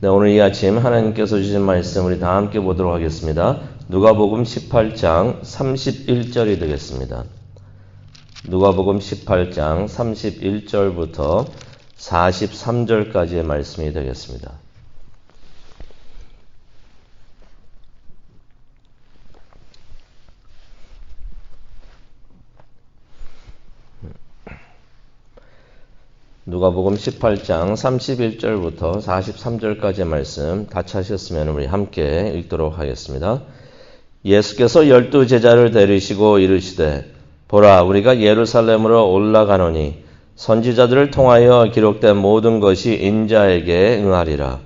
네, 오늘 이 아침 하나님께서 주신 말씀 우리 다 함께 보도록 하겠습니다. 누가복음 18장 31절이 되겠습니다. 누가복음 18장 31절부터 43절까지의 말씀이 되겠습니다. 누가복음 18장 31절부터 43절까지의 말씀 다 찾으셨으면 우리 함께 읽도록 하겠습니다. 예수께서 12제자를 데리시고 이르시되 보라 우리가 예루살렘으로 올라가노니 선지자들을 통하여 기록된 모든 것이 인자에게 응하리라.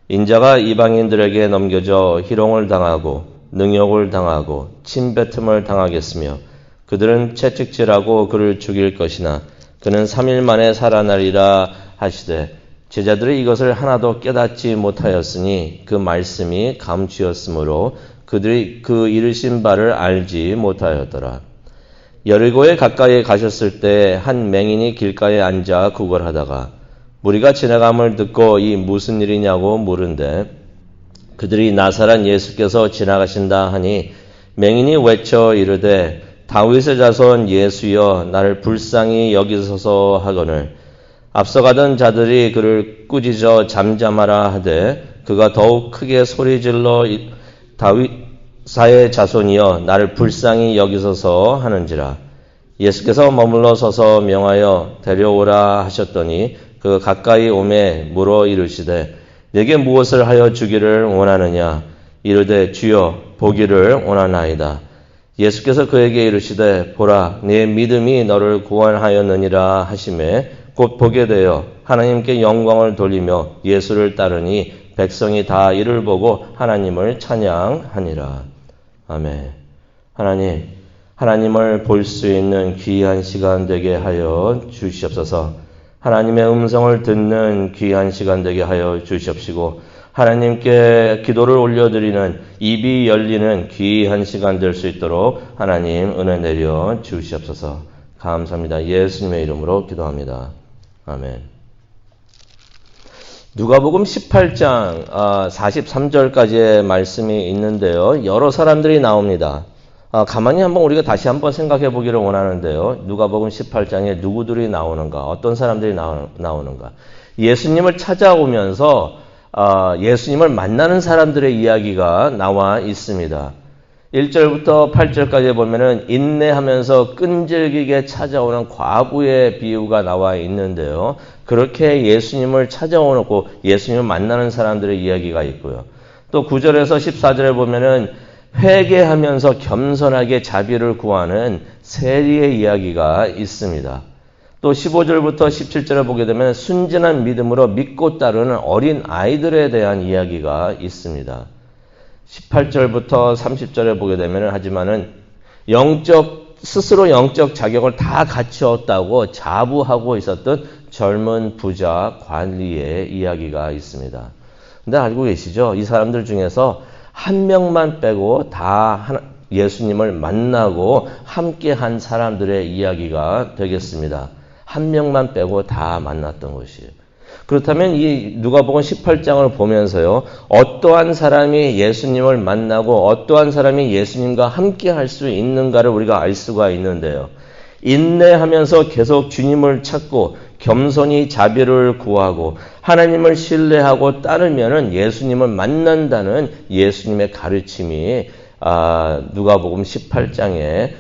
인자가 이방인들에게 넘겨져 희롱을 당하고 능욕을 당하고 침뱉음을 당하겠으며 그들은 채찍질하고 그를 죽일 것이나 그는 3일 만에 살아나리라 하시되 제자들이 이것을 하나도 깨닫지 못하였으니 그 말씀이 감추었으므로 그들이 그 이르신 바를 알지 못하였더라. 여리고에 가까이 가셨을 때 한 맹인이 길가에 앉아 구걸하다가 무리가 지나감을 듣고 이 무슨 일이냐고 물은데 그들이 나사렛 예수께서 지나가신다 하니 맹인이 외쳐 이르되 다윗의 자손 예수여 나를 불쌍히 여기소서 하거늘 앞서가던 자들이 그를 꾸짖어 잠잠하라 하되 그가 더욱 크게 소리질러 다윗의 자손이여 나를 불쌍히 여기소서 하는지라. 예수께서 머물러 서서 명하여 데려오라 하셨더니 그 가까이 오매 물어 이르시되 내게 무엇을 하여 주기를 원하느냐. 이르되 주여 보기를 원하나이다. 예수께서 그에게 이르시되 보라 네 믿음이 너를 구원하였느니라 하시매 곧 보게 되어 하나님께 영광을 돌리며 예수를 따르니 백성이 다 이를 보고 하나님을 찬양하니라. 아멘. 하나님을 볼 수 있는 귀한 시간 되게 하여 주시옵소서. 하나님의 음성을 듣는 귀한 시간 되게 하여 주시옵시고 하나님께 기도를 올려드리는 입이 열리는 귀한 시간 될 수 있도록 하나님 은혜 내려 주시옵소서. 감사합니다. 예수님의 이름으로 기도합니다. 아멘. 누가복음 18장 43절까지의 말씀이 있는데요. 여러 사람들이 나옵니다. 가만히 한번 우리가 다시 한번 생각해 보기를 원하는데요. 누가복음 18장에 누구들이 나오는가? 어떤 사람들이 나오는가? 예수님을 찾아오면서 예수님을 만나는 사람들의 이야기가 나와 있습니다. 1절부터 8절까지 보면은 인내하면서 끈질기게 찾아오는 과부의 비유가 나와 있는데요. 그렇게 예수님을 찾아오고 예수님을 만나는 사람들의 이야기가 있고요. 또 9절에서 14절에 보면은 회개하면서 겸손하게 자비를 구하는 세리의 이야기가 있습니다. 또 15절부터 17절을 보게 되면 순진한 믿음으로 믿고 따르는 어린 아이들에 대한 이야기가 있습니다. 18절부터 30절에 보게 되면 하지만은 스스로 영적 자격을 다 갖추었다고 자부하고 있었던 젊은 부자 관리의 이야기가 있습니다. 근데 알고 계시죠? 이 사람들 중에서 한 명만 빼고 다 예수님을 만나고 함께한 사람들의 이야기가 되겠습니다. 한 명만 빼고 다 만났던 것이에요. 그렇다면 이 누가복음 18장을 보면서요. 어떠한 사람이 예수님을 만나고 어떠한 사람이 예수님과 함께 할 수 있는가를 우리가 알 수가 있는데요. 인내하면서 계속 주님을 찾고 겸손히 자비를 구하고 하나님을 신뢰하고 따르면은 예수님을 만난다는 예수님의 가르침이 누가복음 18장에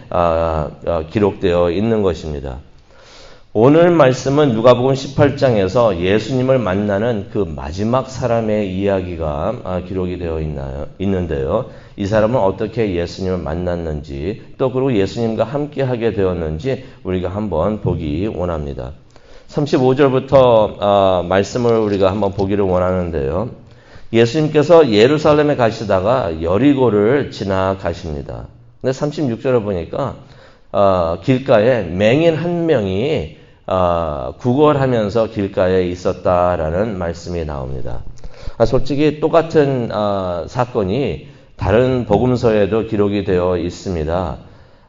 기록되어 있는 것입니다. 오늘 말씀은 누가복음 18장에서 예수님을 만나는 그 마지막 사람의 이야기가 기록이 되어 있는데요. 이 사람은 어떻게 예수님을 만났는지 또 그리고 예수님과 함께 하게 되었는지 우리가 한번 보기 원합니다. 35절부터 말씀을 우리가 한번 보기를 원하는데요. 예수님께서 예루살렘에 가시다가 여리고를 지나가십니다. 근데 36절을 보니까 길가에 맹인 한 명이 구걸하면서 길가에 있었다라는 말씀이 나옵니다. 솔직히 똑같은 사건이 다른 복음서에도 기록이 되어 있습니다.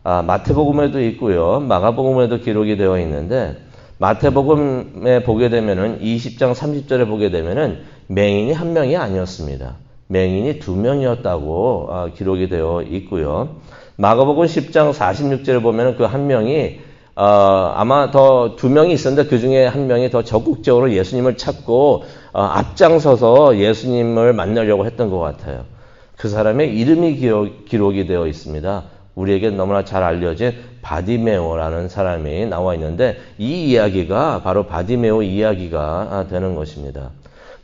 마태복음에도 있고요. 마가복음에도 기록이 되어 있는데 마태복음에 보게 되면은 20장 30절에 보게 되면은 맹인이 한 명이 아니었습니다. 맹인이 2명이었다고 기록이 되어 있고요. 마가복음 10장 46절을 보면 그 한 명이 아마 더 2명이 있었는데 그 중에 한 명이 더 적극적으로 예수님을 찾고 앞장서서 예수님을 만나려고 했던 것 같아요. 그 사람의 이름이 기록이 되어 있습니다. 우리에게 너무나 잘 알려진 바디메오라는 사람이 나와 있는데 이 이야기가 바로 바디메오 이야기가 되는 것입니다.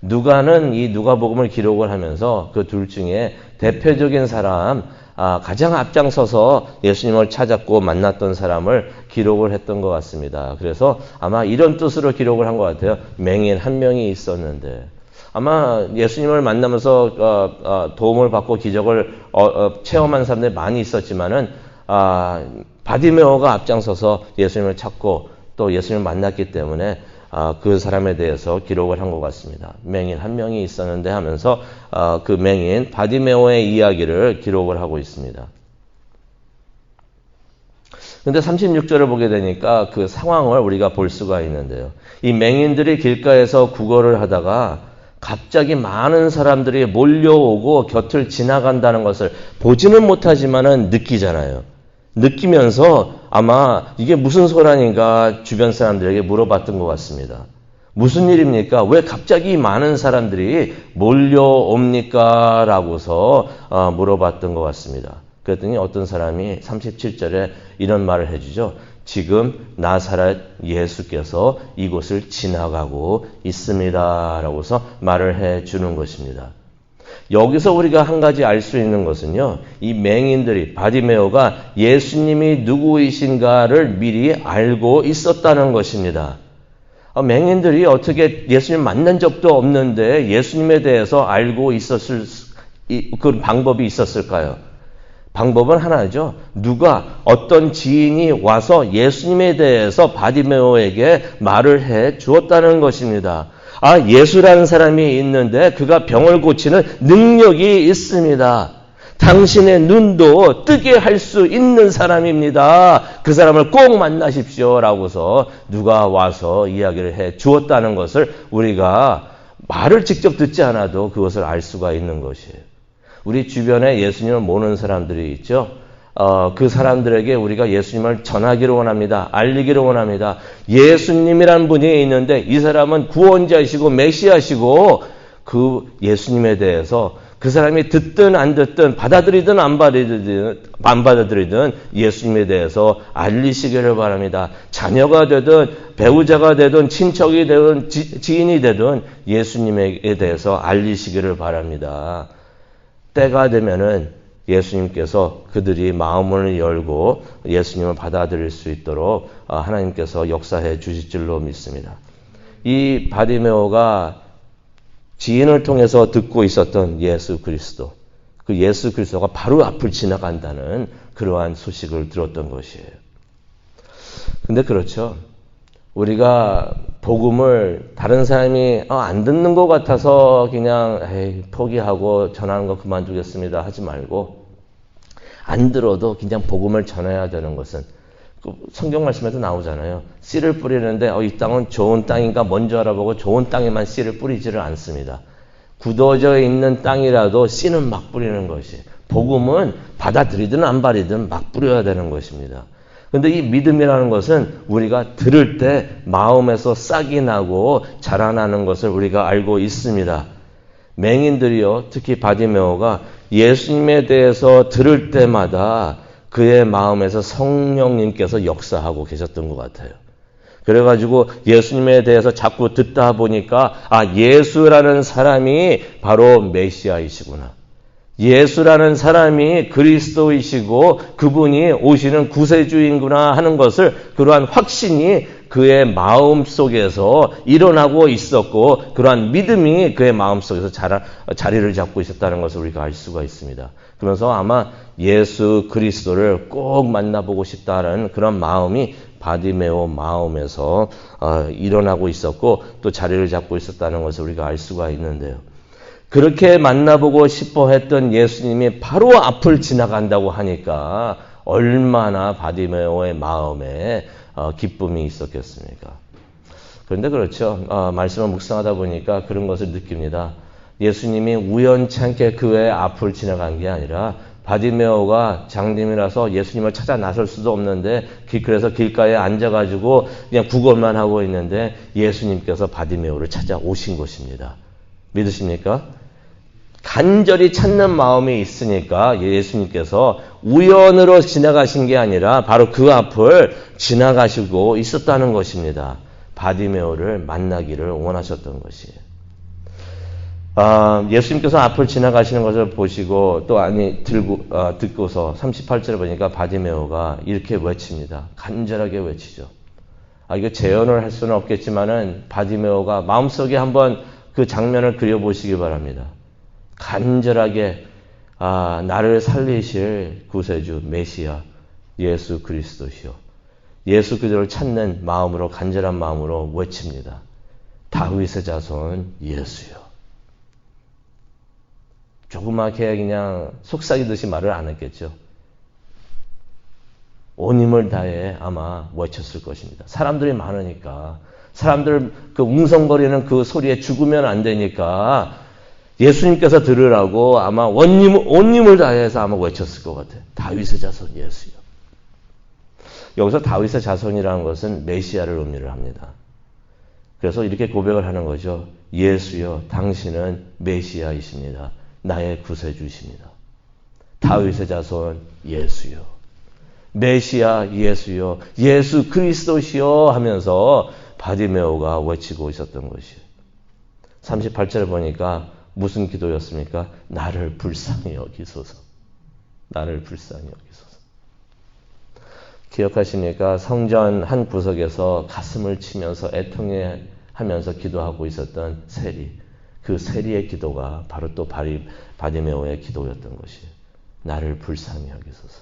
누가는 이 누가복음을 기록을 하면서 그 둘 중에 대표적인 사람, 가장 앞장서서 예수님을 찾았고 만났던 사람을 기록을 했던 것 같습니다. 그래서 아마 이런 뜻으로 기록을 한 것 같아요. 맹인 한 명이 있었는데 아마 예수님을 만나면서 도움을 받고 기적을 체험한 사람들이 많이 있었지만은 바디메오가 앞장서서 예수님을 찾고 또 예수님을 만났기 때문에 그 사람에 대해서 기록을 한 것 같습니다. 맹인 한 명이 있었는데 하면서 그 맹인 바디메오의 이야기를 기록을 하고 있습니다. 근데 36절을 보게 되니까 그 상황을 우리가 볼 수가 있는데요. 이 맹인들이 길가에서 구걸을 하다가 갑자기 많은 사람들이 몰려오고 곁을 지나간다는 것을 보지는 못하지만은 느끼잖아요. 느끼면서 아마 이게 무슨 소란인가 주변 사람들에게 물어봤던 것 같습니다. 무슨 일입니까? 왜 갑자기 많은 사람들이 몰려옵니까? 라고서 물어봤던 것 같습니다. 그랬더니 어떤 사람이 37절에 이런 말을 해주죠. 지금 나사렛 예수께서 이곳을 지나가고 있습니다. 라고서 말을 해주는 것입니다. 여기서 우리가 한 가지 알 수 있는 것은요. 이 맹인들이 바디메오가 예수님이 누구이신가를 미리 알고 있었다는 것입니다. 맹인들이 어떻게 예수님 만난 적도 없는데 예수님에 대해서 알고 있었을 그 방법이 있었을까요? 방법은 하나죠. 누가 어떤 지인이 와서 예수님에 대해서 바디메오에게 말을 해 주었다는 것입니다. 예수라는 사람이 있는데 그가 병을 고치는 능력이 있습니다. 당신의 눈도 뜨게 할 수 있는 사람입니다. 그 사람을 꼭 만나십시오. 라고서 누가 와서 이야기를 해 주었다는 것을 우리가 말을 직접 듣지 않아도 그것을 알 수가 있는 것이에요. 우리 주변에 예수님을 모르는 사람들이 있죠. 그 사람들에게 우리가 예수님을 전하기를 원합니다. 알리기를 원합니다. 예수님이란 분이 있는데 이 사람은 구원자이시고 메시아시고 그 예수님에 대해서 그 사람이 듣든 안 듣든 받아들이든 안 받아들이든 예수님에 대해서 알리시기를 바랍니다. 자녀가 되든 배우자가 되든 친척이 되든 지인이 되든 예수님에 대해서 알리시기를 바랍니다. 때가 되면은 예수님께서 그들이 마음을 열고 예수님을 받아들일 수 있도록 하나님께서 역사해 주실 줄로 믿습니다. 이 바디메오가 지인을 통해서 듣고 있었던 예수 그리스도, 그 예수 그리스도가 바로 앞을 지나간다는 그러한 소식을 들었던 것이에요. 근데 그렇죠. 우리가 복음을 다른 사람이 안 듣는 것 같아서 그냥 포기하고 전하는 거 그만두겠습니다 하지 말고 안 들어도 그냥 복음을 전해야 되는 것은 성경 말씀에도 나오잖아요. 씨를 뿌리는데 이 땅은 좋은 땅인가 먼저 알아보고 좋은 땅에만 씨를 뿌리지를 않습니다. 굳어져 있는 땅이라도 씨는 막 뿌리는 것이 복음은 받아들이든 안 받아들이든 막 뿌려야 되는 것입니다. 그런데 이 믿음이라는 것은 우리가 들을 때 마음에서 싹이 나고 자라나는 것을 우리가 알고 있습니다. 맹인들이요, 특히 바디메오가 예수님에 대해서 들을 때마다 그의 마음에서 성령님께서 역사하고 계셨던 것 같아요. 그래가지고 예수님에 대해서 자꾸 듣다 보니까 예수라는 사람이 바로 메시아이시구나. 예수라는 사람이 그리스도이시고 그분이 오시는 구세주인구나 하는 것을 그러한 확신이 그의 마음 속에서 일어나고 있었고 그러한 믿음이 그의 마음 속에서 자리를 잡고 있었다는 것을 우리가 알 수가 있습니다. 그러면서 아마 예수 그리스도를 꼭 만나보고 싶다는 그런 마음이 바디메오 마음에서 일어나고 있었고 또 자리를 잡고 있었다는 것을 우리가 알 수가 있는데요. 그렇게 만나보고 싶어 했던 예수님이 바로 앞을 지나간다고 하니까 얼마나 바디메오의 마음에 기쁨이 있었겠습니까? 그런데 그렇죠. 말씀을 묵상하다 보니까 그런 것을 느낍니다. 예수님이 우연찮게 그 외의 앞을 지나간 게 아니라 바디메오가 장님이라서 예수님을 찾아 나설 수도 없는데 그래서 길가에 앉아가지고 그냥 구걸만 하고 있는데 예수님께서 바디메오를 찾아오신 것입니다. 믿으십니까? 간절히 찾는 마음이 있으니까 예수님께서 우연으로 지나가신 게 아니라 바로 그 앞을 지나가시고 있었다는 것입니다. 바디메오를 만나기를 원하셨던 것이에요. 예수님께서 앞을 지나가시는 것을 보시고 또 듣고서 38절에 보니까 바디메오가 이렇게 외칩니다. 간절하게 외치죠. 이거 재현을 할 수는 없겠지만은 바디메오가 마음속에 한번 그 장면을 그려보시기 바랍니다. 간절하게 나를 살리실 구세주 메시아 예수 그리스도시요. 예수 그리스도를 찾는 마음으로 간절한 마음으로 외칩니다. 다윗의 자손 예수요. 조그맣게 그냥 속삭이듯이 말을 안 했겠죠. 온 힘을 다해 아마 외쳤을 것입니다. 사람들이 많으니까 사람들 그 웅성거리는 그 소리에 죽으면 안 되니까 예수님께서 들으라고 아마 온 힘을 다해서 아마 외쳤을 것 같아요. 다윗의 자손 예수요. 여기서 다윗의 자손이라는 것은 메시아를 의미를 합니다. 그래서 이렇게 고백을 하는 거죠. 예수요, 당신은 메시아이십니다. 나의 구세주십니다. 다윗의 자손 예수요. 메시아 예수요. 예수 그리스도시요 하면서 바디메오가 외치고 있었던 것이요. 38절을 보니까 무슨 기도였습니까? 나를 불쌍히 여기소서. 나를 불쌍히 여기소서. 기억하십니까? 성전 한 구석에서 가슴을 치면서 애통해 하면서 기도하고 있었던 세리. 그 세리의 기도가 바로 또 바디메오의 기도였던 것이에요. 나를 불쌍히 여기소서.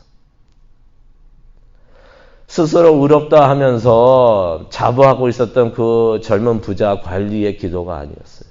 스스로 의롭다 하면서 자부하고 있었던 그 젊은 부자 관리의 기도가 아니었어요.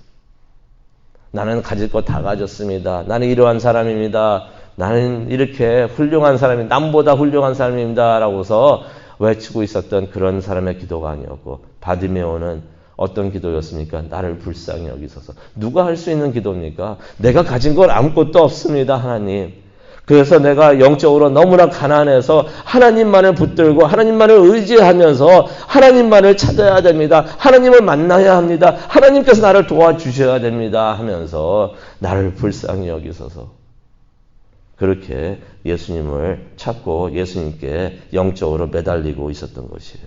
나는 가질 거 다 가졌습니다. 나는 이러한 사람입니다. 나는 이렇게 훌륭한 사람입니다. 남보다 훌륭한 사람입니다. 라고서 외치고 있었던 그런 사람의 기도가 아니었고 바디메오는 어떤 기도였습니까? 나를 불쌍히 여기소서. 누가 할 수 있는 기도입니까? 내가 가진 건 아무것도 없습니다. 하나님. 그래서 내가 영적으로 너무나 가난해서 하나님만을 붙들고 하나님만을 의지하면서 하나님만을 찾아야 됩니다. 하나님을 만나야 합니다. 하나님께서 나를 도와주셔야 됩니다. 하면서 나를 불쌍히 여기소서. 그렇게 예수님을 찾고 예수님께 영적으로 매달리고 있었던 것이에요.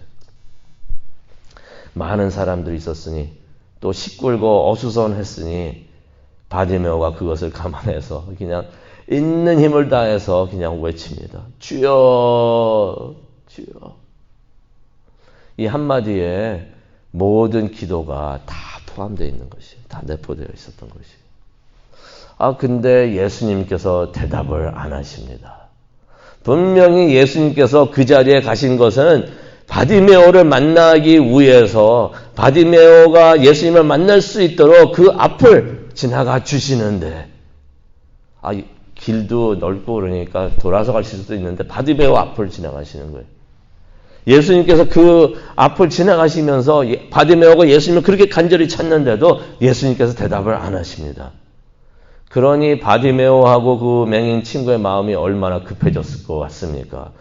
많은 사람들이 있었으니 또 시끌고 어수선했으니 바디메오가 그것을 감안해서 그냥 있는 힘을 다해서 그냥 외칩니다. 주여, 주여. 이 한마디에 모든 기도가 다 포함되어 있는 것이에요. 다 내포되어 있었던 것이에요. 근데 예수님께서 대답을 안 하십니다. 분명히 예수님께서 그 자리에 가신 것은 바디메오를 만나기 위해서 바디메오가 예수님을 만날 수 있도록 그 앞을 지나가 주시는데 길도 넓고 그러니까 돌아서 가실 수도 있는데 바디메오 앞을 지나가시는 거예요. 예수님께서 그 앞을 지나가시면서 바디메오가 예수님을 그렇게 간절히 찾는데도 예수님께서 대답을 안 하십니다. 그러니 바디메오하고 그 맹인 친구의 마음이 얼마나 급해졌을 것 같습니까?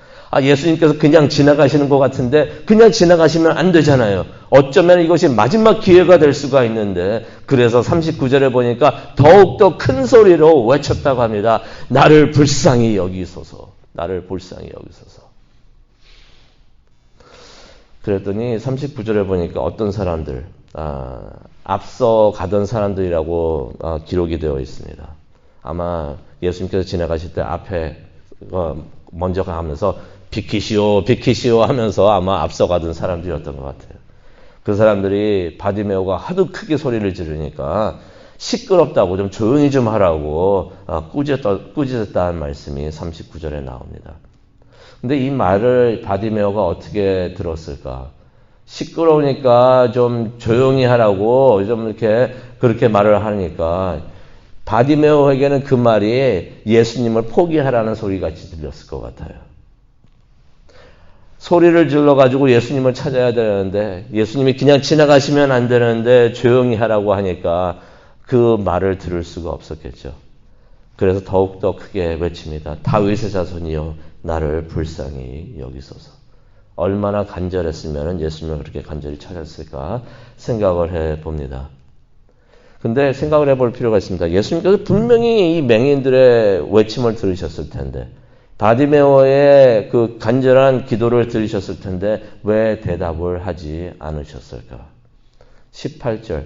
예수님께서 그냥 지나가시는 것 같은데 그냥 지나가시면 안 되잖아요. 어쩌면 이것이 마지막 기회가 될 수가 있는데 그래서 39절에 보니까 더욱더 큰 소리로 외쳤다고 합니다. 나를 불쌍히 여기소서. 나를 불쌍히 여기소서. 그랬더니 39절에 보니까 어떤 사람들 앞서 가던 사람들이라고 기록이 되어 있습니다. 아마 예수님께서 지나가실 때 앞에 먼저 가면서 비키시오, 비키시오 하면서 아마 앞서가던 사람들이었던 것 같아요. 그 사람들이 바디메오가 하도 크게 소리를 지르니까 시끄럽다고 좀 조용히 좀 하라고 꾸짖었다는 말씀이 39절에 나옵니다. 근데 이 말을 바디메오가 어떻게 들었을까? 시끄러우니까 좀 조용히 하라고 좀 이렇게 그렇게 말을 하니까 바디메오에게는 그 말이 예수님을 포기하라는 소리 같이 들렸을 것 같아요. 소리를 질러가지고 예수님을 찾아야 되는데 예수님이 그냥 지나가시면 안 되는데 조용히 하라고 하니까 그 말을 들을 수가 없었겠죠. 그래서 더욱더 크게 외칩니다. 다윗의 자손이여 나를 불쌍히 여기소서. 얼마나 간절했으면 예수님을 그렇게 간절히 찾았을까 생각을 해봅니다. 근데 생각을 해볼 필요가 있습니다. 예수님께서 분명히 이 맹인들의 외침을 들으셨을 텐데 바디메오의 그 간절한 기도를 들으셨을 텐데 왜 대답을 하지 않으셨을까? 18절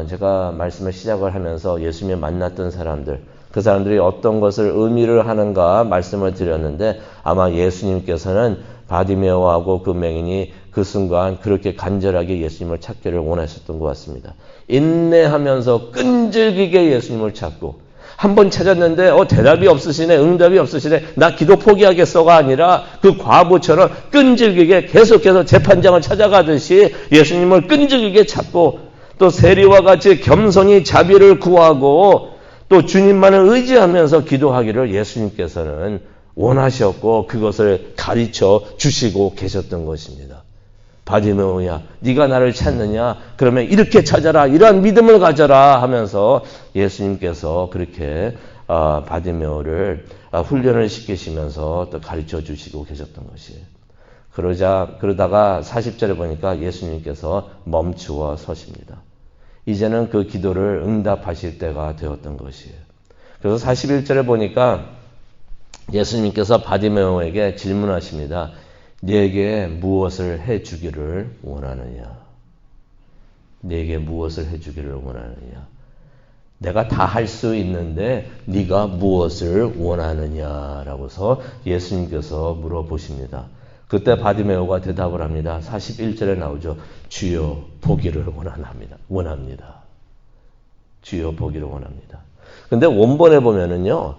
제가 말씀을 시작을 하면서 예수님이 만났던 사람들 그 사람들이 어떤 것을 의미를 하는가 말씀을 드렸는데 아마 예수님께서는 바디메오하고 그 맹인이 그 순간 그렇게 간절하게 예수님을 찾기를 원하셨던 것 같습니다. 인내하면서 끈질기게 예수님을 찾고 한 번 찾았는데 대답이 없으시네, 응답이 없으시네, 나 기도 포기하겠어가 아니라 그 과부처럼 끈질기게 계속해서 재판장을 찾아가듯이 예수님을 끈질기게 찾고 또 세리와 같이 겸손히 자비를 구하고 또 주님만을 의지하면서 기도하기를 예수님께서는 원하셨고 그것을 가르쳐 주시고 계셨던 것입니다. 바디메오야, 네가 나를 찾느냐? 그러면 이렇게 찾아라, 이러한 믿음을 가져라 하면서 예수님께서 그렇게 바디메오를 훈련을 시키시면서 또 가르쳐 주시고 계셨던 것이에요. 그러다가 40절에 보니까 예수님께서 멈추어 서십니다. 이제는 그 기도를 응답하실 때가 되었던 것이에요. 그래서 41절에 보니까 예수님께서 바디메오에게 질문하십니다. 네게 무엇을 해주기를 원하느냐? 네게 무엇을 해주기를 원하느냐? 내가 다 할 수 있는데 네가 무엇을 원하느냐라고서 예수님께서 물어보십니다. 그때 바디메오가 대답을 합니다. 41절에 나오죠. 주여 보기를 원합니다. 주여 보기를 원합니다. 근데 원본에 보면은요,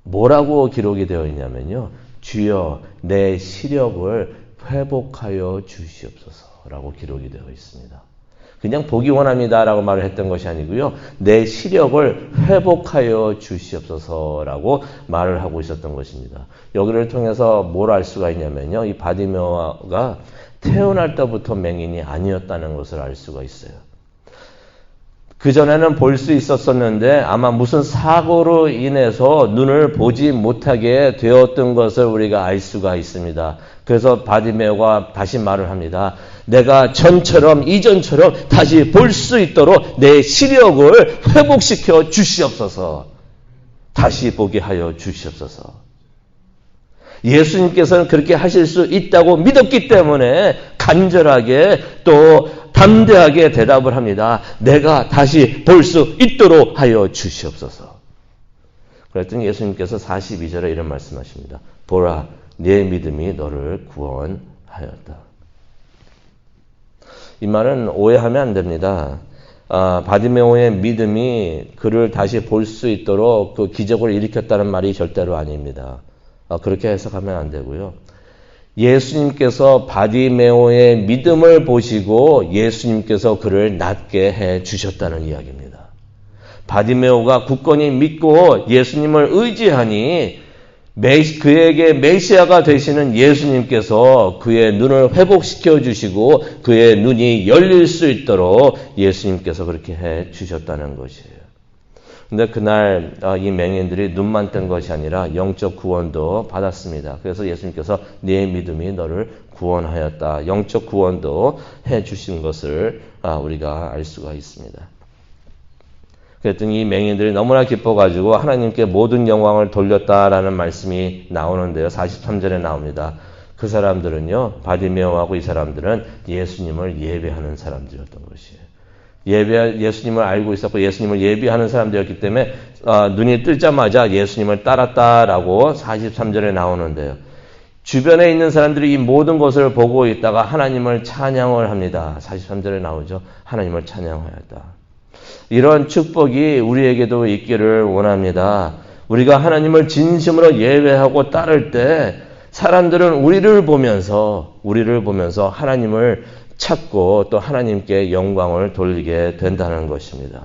뭐라고 기록이 되어 있냐면요. 주여 내 시력을 회복하여 주시옵소서라고 기록이 되어 있습니다. 그냥 보기 원합니다라고 말을 했던 것이 아니고요. 내 시력을 회복하여 주시옵소서라고 말을 하고 있었던 것입니다. 여기를 통해서 뭘 알 수가 있냐면요. 이 바디메오가 태어날 때부터 맹인이 아니었다는 것을 알 수가 있어요. 그전에는 볼 수 있었었는데 아마 무슨 사고로 인해서 눈을 보지 못하게 되었던 것을 우리가 알 수가 있습니다. 그래서 바디메오가 다시 말을 합니다. 내가 이전처럼 다시 볼 수 있도록 내 시력을 회복시켜 주시옵소서. 다시 보게 하여 주시옵소서. 예수님께서는 그렇게 하실 수 있다고 믿었기 때문에 간절하게 또 담대하게 대답을 합니다. 내가 다시 볼 수 있도록 하여 주시옵소서. 그랬더니 예수님께서 42절에 이런 말씀하십니다. 보라, 네 믿음이 너를 구원하였다. 이 말은 오해하면 안 됩니다. 바디메오의 믿음이 그를 다시 볼 수 있도록 그 기적을 일으켰다는 말이 절대로 아닙니다. 그렇게 해석하면 안 되고요. 예수님께서 바디메오의 믿음을 보시고 예수님께서 그를 낫게 해 주셨다는 이야기입니다. 바디메오가 굳건히 믿고 예수님을 의지하니 그에게 메시아가 되시는 예수님께서 그의 눈을 회복시켜 주시고 그의 눈이 열릴 수 있도록 예수님께서 그렇게 해 주셨다는 것이에요. 근데 그날 이 맹인들이 눈만 뜬 것이 아니라 영적 구원도 받았습니다. 그래서 예수님께서 네 믿음이 너를 구원하였다. 영적 구원도 해 주신 것을 우리가 알 수가 있습니다. 그랬더니 이 맹인들이 너무나 기뻐가지고 하나님께 모든 영광을 돌렸다라는 말씀이 나오는데요. 43절에 나옵니다. 그 사람들은요, 바디메오하고 이 사람들은 예수님을 예배하는 사람들이었던 것이에요. 예수님을 알고 있었고 예수님을 예비하는 사람들이었기 때문에 눈이 뜨자마자 예수님을 따랐다라고 43절에 나오는데요. 주변에 있는 사람들이 이 모든 것을 보고 있다가 하나님을 찬양을 합니다. 43절에 나오죠. 하나님을 찬양하였다. 이런 축복이 우리에게도 있기를 원합니다. 우리가 하나님을 진심으로 예배하고 따를 때 사람들은 우리를 보면서 하나님을 찾고 또 하나님께 영광을 돌리게 된다는 것입니다.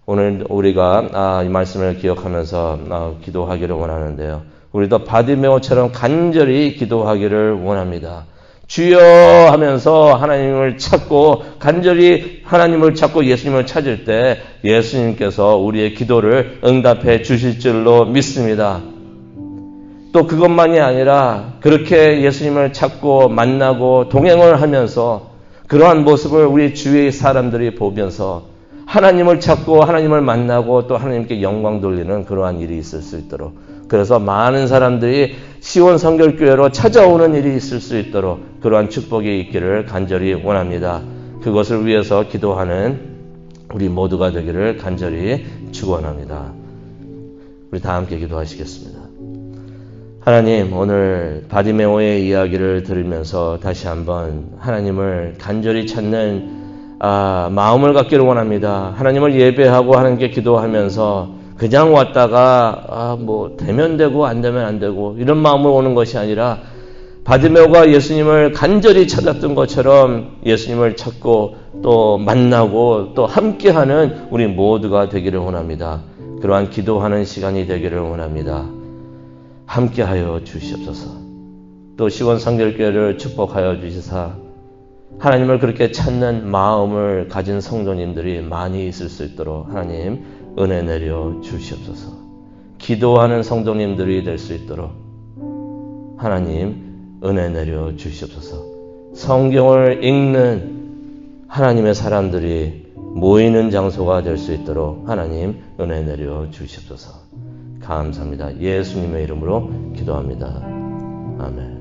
오늘 우리가 이 말씀을 기억하면서 기도하기를 원하는데요. 우리도 바디메오처럼 간절히 기도하기를 원합니다. 주여 하면서 하나님을 찾고 간절히 하나님을 찾고 예수님을 찾을 때 예수님께서 우리의 기도를 응답해 주실 줄로 믿습니다. 또 그것만이 아니라 그렇게 예수님을 찾고 만나고 동행을 하면서 그러한 모습을 우리 주위의 사람들이 보면서 하나님을 찾고 하나님을 만나고 또 하나님께 영광 돌리는 그러한 일이 있을 수 있도록, 그래서 많은 사람들이 시온 성결교회로 찾아오는 일이 있을 수 있도록 그러한 축복이 있기를 간절히 원합니다. 그것을 위해서 기도하는 우리 모두가 되기를 간절히 축원합니다. 우리 다 함께 기도하시겠습니다. 하나님, 오늘 바디메오의 이야기를 들으면서 다시 한번 하나님을 간절히 찾는 마음을 갖기를 원합니다. 하나님을 예배하고 하나님께 기도하면서 그냥 왔다가 되면 되고 안 되면 안 되고 이런 마음으로 오는 것이 아니라 바디메오가 예수님을 간절히 찾았던 것처럼 예수님을 찾고 또 만나고 또 함께하는 우리 모두가 되기를 원합니다. 그러한 기도하는 시간이 되기를 원합니다. 함께하여 주시옵소서. 또 시원 성결교회를 축복하여 주시사 하나님을 그렇게 찾는 마음을 가진 성도님들이 많이 있을 수 있도록 하나님 은혜 내려 주시옵소서. 기도하는 성도님들이 될 수 있도록 하나님 은혜 내려 주시옵소서. 성경을 읽는 하나님의 사람들이 모이는 장소가 될 수 있도록 하나님 은혜 내려 주시옵소서. 감사합니다. 예수님의 이름으로 기도합니다. 아멘.